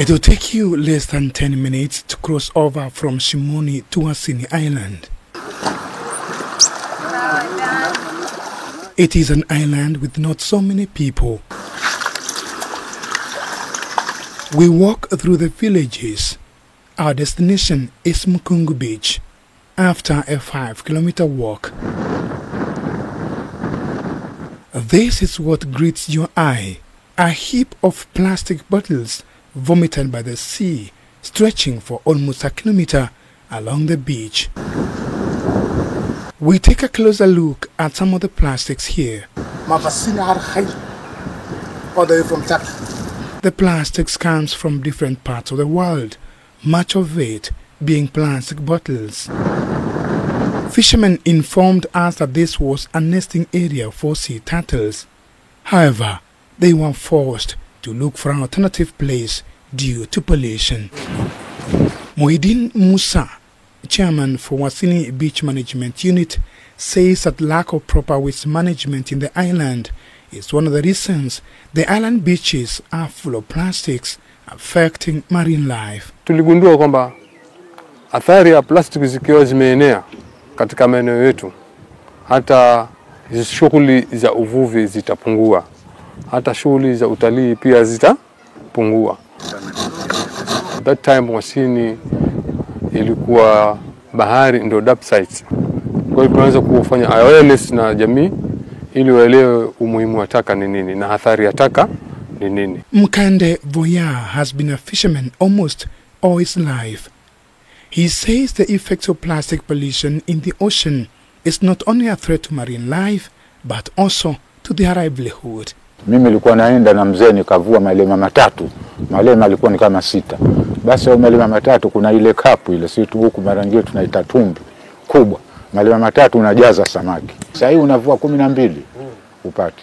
It will take you less than 10 minutes to cross over from Shimoni to Wasini Island. It is an island with not so many people. We walk through the villages. Our destination is Mukungu Beach. After a 5-kilometer walk, this is what greets your eye: a heap of plastic bottles vomited by the sea, stretching for almost a kilometer along the beach. We take a closer look at some of the plastics here. All the way from Turkey. The plastics comes from different parts of the world, much of it being plastic bottles. Fishermen informed us that this was a nesting area for sea turtles. However, they were forced to look for an alternative place due to pollution. Muhyiddin Musa, chairman for Wasini Beach Management Unit, says that lack of proper waste management in the island is one of the reasons the island beaches are full of plastics affecting marine life. Tuligundua kwamba athari ya plastiki zikiwa zimeenea katika maeneo yetu, hata shughuli za uvuvi zitapungua, hata shughuli za utalii pia zitapungua. That time Wasini ilikuwa bahari ndio dump sites. Kwa hiyo tunaanza kufanya awareness na jamii ili waelewe umuhimu wa taka ni nini na athari ya taka ni nini. Mkande Voya has been a fisherman almost all his life. He says the effects of plastic pollution in the ocean is not only a threat to marine life but also to their livelihood. Mimi nilikuwa naenda na mzee nikavua malema matatu. Malema alikuwa ni kama 6. Basi malema matatu kuna ile kapu ile situ huku mara nyingine tunaita tumbi kubwa. Malema matatu unajaza samaki. Sasa hii unavua 12 upate.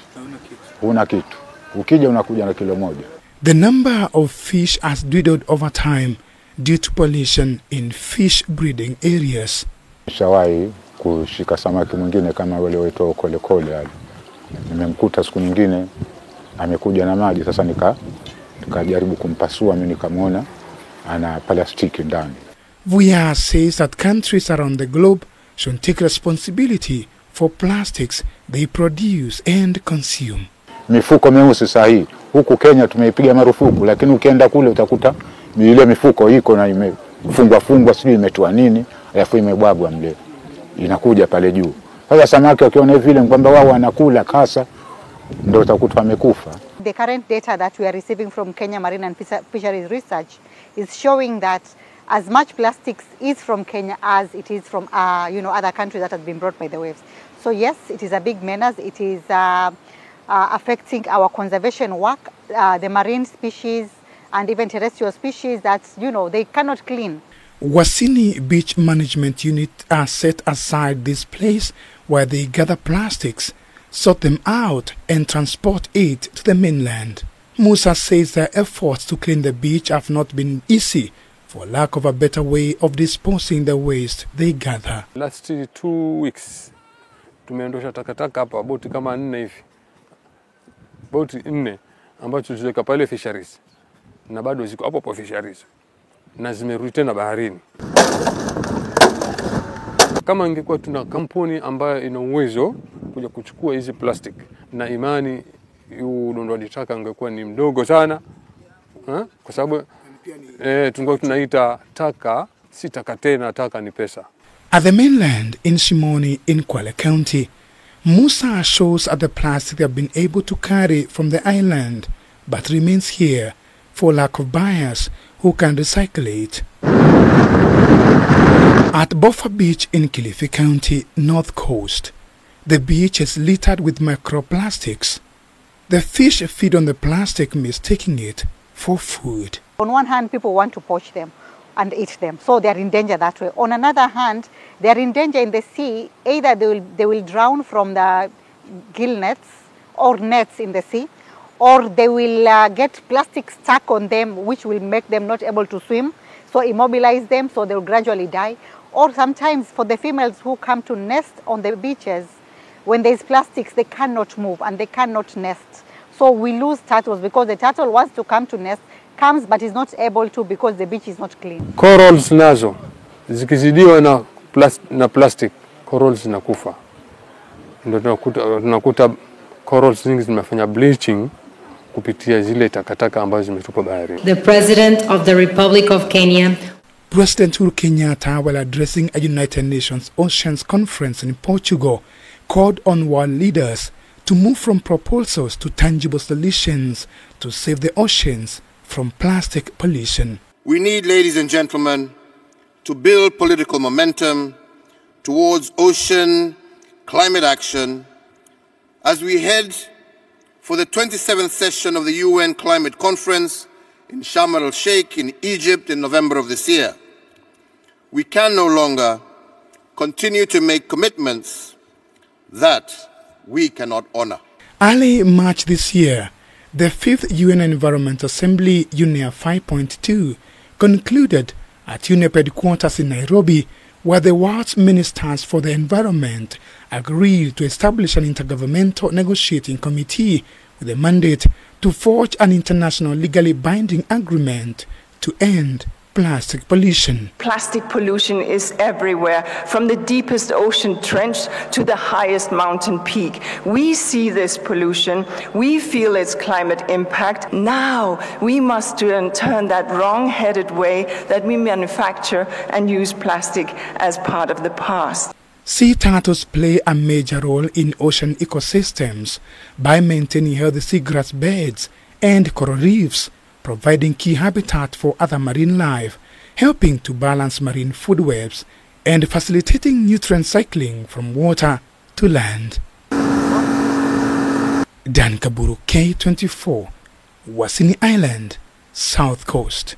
Una kitu. Ukija unakuja na kilo moja. The number of fish has dwindled over time due to pollution in fish breeding areas. Nishawahi kushika samaki mwingine kama wale waitwa kolekole wale. Nimemkuta siku nyingine amekuja na maji, sasa nikajaribu kumpasua, mimi nikamwona ana plastiki ndani. Vuya says that countries around the globe should take responsibility for plastics they produce and consume. Mifuko meusi sahihi huku Kenya tumeipiga marufuku, lakini ukienda kule utakuta ile mifuko iko na imefungwa sijui imetoa nini, alafu imebwagwa mle, inakuja pale juu. Sasa samaki wakiona vile kwamba wao wanakula kasa ndio utakuta wamekufa. The current data that we are receiving from Kenya Marine and Fisheries Research is showing that as much plastics is from Kenya as it is from other countries that has been brought by the waves. So yes, it is a big menace. It is affecting our conservation work, the marine species and even terrestrial species that they cannot clean. Wasini Beach Management Unit has set aside this place where they gather plastics, sort them out and transport it to the mainland. Musa says their efforts to clean the beach have not been easy for lack of a better way of disposing the waste they gather. Last 2 weeks tumeondosha takataka hapa boti kama 4 hivi. Boti 4 ambazo tuliweka pale fisheries na bado ziko hapo kwa fisheries na zimerudi tena baharini. Kama ingekuwa tuna kampuni ambayo ina uwezo kuja kuchukua hizi plastic na imani udondoaji taka ungekuwa ni mdogo sana, kwa sababu tungekuwa tunaita taka si taka tena, taka ni pesa. At the mainland in Shimoni in Kwale County, Musa shows at the plastic they have been able to carry from the island but remains here for lack of buyers who can recycle it. At Bofa Beach in Kilifi County, North Coast, the beach is littered with microplastics. The fish feed on the plastic, mistaking it for food. On one hand, people want to poach them and eat them, so they are in danger that way. On another hand, they are in danger in the sea. Either they will drown from the gill nets or nets in the sea, or they will get plastic stuck on them, which will make them not able to swim, so immobilize them, so they will gradually die. Or sometimes for the females who come to nest on the beaches, when there is plastics, they cannot move and they cannot nest. So we lose turtles because the turtle wants to come to nest, comes but is not able to because the beach is not clean. Corals nazo zikizidiwa na plastic, corals zinakufa. Ndio tunakuta corals nyingi zimefanya bleaching kupitia zile takataka ambazo zimetupwa baharini. The President of the Republic of Kenya, President Uhuru Kenyatta, while addressing a United Nations Oceans Conference in Portugal, called on world leaders to move from proposals to tangible solutions to save the oceans from plastic pollution. We need, ladies and gentlemen, to build political momentum towards ocean climate action as we head for the 27th session of the UN Climate Conference in Sharm el-Sheikh in Egypt in November of this year. We can no longer continue to make commitments that we cannot honor. Early March this year, the 5th UN Environment Assembly, UNEA 5.2, concluded at UNEP headquarters in Nairobi, where the world's ministers for the environment agreed to establish an intergovernmental negotiating committee with a mandate to forge an international legally binding agreement to end plastic pollution. Plastic pollution is everywhere, from the deepest ocean trench to the highest mountain peak. We see this pollution, we feel its climate impact. Now we must turn that wrong-headed way that we manufacture and use plastic as part of the past. Sea turtles play a major role in ocean ecosystems by maintaining healthy seagrass beds and coral reefs, providing key habitat for other marine life, helping to balance marine food webs, and facilitating nutrient cycling from water to land. Dan Kaburu, K24, Wasini Island, South Coast.